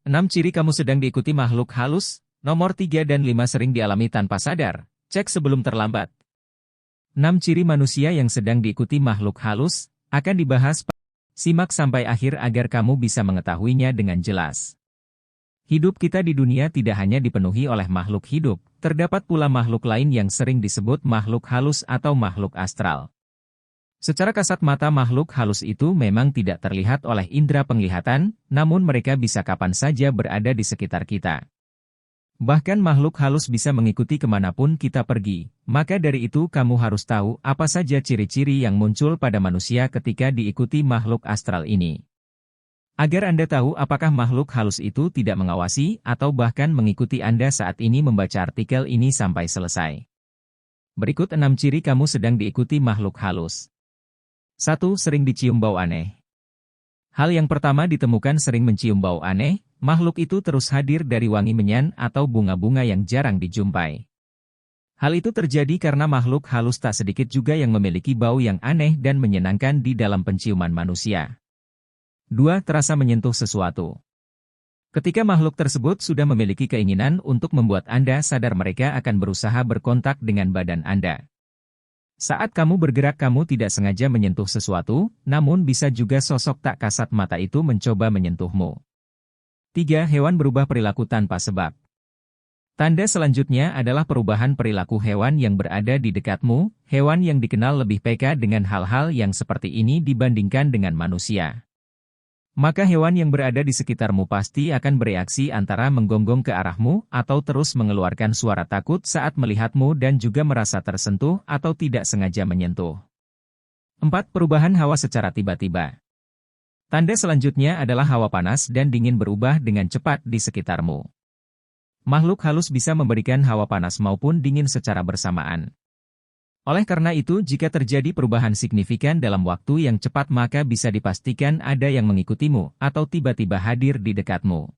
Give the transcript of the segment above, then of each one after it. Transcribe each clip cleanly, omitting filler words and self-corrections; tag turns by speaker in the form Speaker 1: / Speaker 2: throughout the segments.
Speaker 1: 6 ciri kamu sedang diikuti makhluk halus. Nomor 3 dan 5 sering dialami tanpa sadar. Cek sebelum terlambat. 6 ciri manusia yang sedang diikuti makhluk halus akan dibahas. Simak sampai akhir agar kamu bisa mengetahuinya dengan jelas. Hidup kita di dunia tidak hanya dipenuhi oleh makhluk hidup, terdapat pula makhluk lain yang sering disebut makhluk halus atau makhluk astral. Secara kasat mata makhluk halus itu memang tidak terlihat oleh indera penglihatan, namun mereka bisa kapan saja berada di sekitar kita. Bahkan makhluk halus bisa mengikuti kemanapun kita pergi, maka dari itu kamu harus tahu apa saja ciri-ciri yang muncul pada manusia ketika diikuti makhluk astral ini. Agar Anda tahu apakah makhluk halus itu tidak mengawasi atau bahkan mengikuti Anda saat ini membaca artikel ini sampai selesai. Berikut 6 ciri kamu sedang diikuti makhluk halus. 1. Sering dicium bau aneh. Hal yang pertama ditemukan sering mencium bau aneh, makhluk itu terus hadir dari wangi menyan atau bunga-bunga yang jarang dijumpai. Hal itu terjadi karena makhluk halus tak sedikit juga yang memiliki bau yang aneh dan menyenangkan di dalam penciuman manusia. 2. Terasa menyentuh sesuatu. Ketika makhluk tersebut sudah memiliki keinginan untuk membuat Anda sadar, mereka akan berusaha berkontak dengan badan Anda. Saat kamu bergerak kamu tidak sengaja menyentuh sesuatu, namun bisa juga sosok tak kasat mata itu mencoba menyentuhmu. 3. Hewan berubah perilaku tanpa sebab. Tanda selanjutnya adalah perubahan perilaku hewan yang berada di dekatmu, hewan yang dikenal lebih peka dengan hal-hal yang seperti ini dibandingkan dengan manusia. Maka hewan yang berada di sekitarmu pasti akan bereaksi antara menggonggong ke arahmu atau terus mengeluarkan suara takut saat melihatmu dan juga merasa tersentuh atau tidak sengaja menyentuh. 4. Perubahan hawa secara tiba-tiba. Tanda selanjutnya adalah hawa panas dan dingin berubah dengan cepat di sekitarmu. Makhluk halus bisa memberikan hawa panas maupun dingin secara bersamaan. Oleh karena itu, jika terjadi perubahan signifikan dalam waktu yang cepat maka bisa dipastikan ada yang mengikutimu atau tiba-tiba hadir di dekatmu.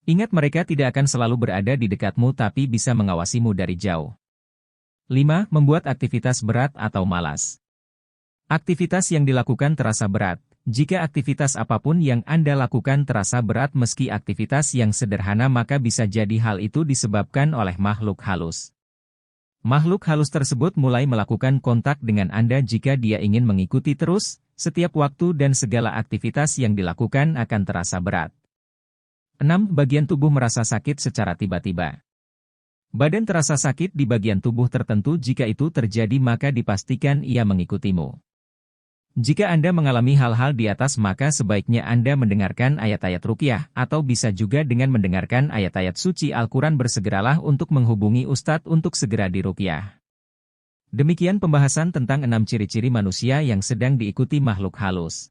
Speaker 1: Ingat, mereka tidak akan selalu berada di dekatmu tapi bisa mengawasimu dari jauh. 5. Membuat aktivitas berat atau malas. Aktivitas yang dilakukan terasa berat. Jika aktivitas apapun yang Anda lakukan terasa berat meski aktivitas yang sederhana maka bisa jadi hal itu disebabkan oleh makhluk halus. Makhluk halus tersebut mulai melakukan kontak dengan Anda jika dia ingin mengikuti terus, setiap waktu dan segala aktivitas yang dilakukan akan terasa berat. 6. Bagian tubuh merasa sakit secara tiba-tiba. Badan terasa sakit di bagian tubuh tertentu, jika itu terjadi maka dipastikan ia mengikutimu. Jika Anda mengalami hal-hal di atas maka sebaiknya Anda mendengarkan ayat-ayat ruqyah atau bisa juga dengan mendengarkan ayat-ayat suci Al-Quran. Bersegeralah untuk menghubungi Ustadz untuk segera diruqyah. Demikian pembahasan tentang 6 ciri-ciri manusia yang sedang diikuti makhluk halus.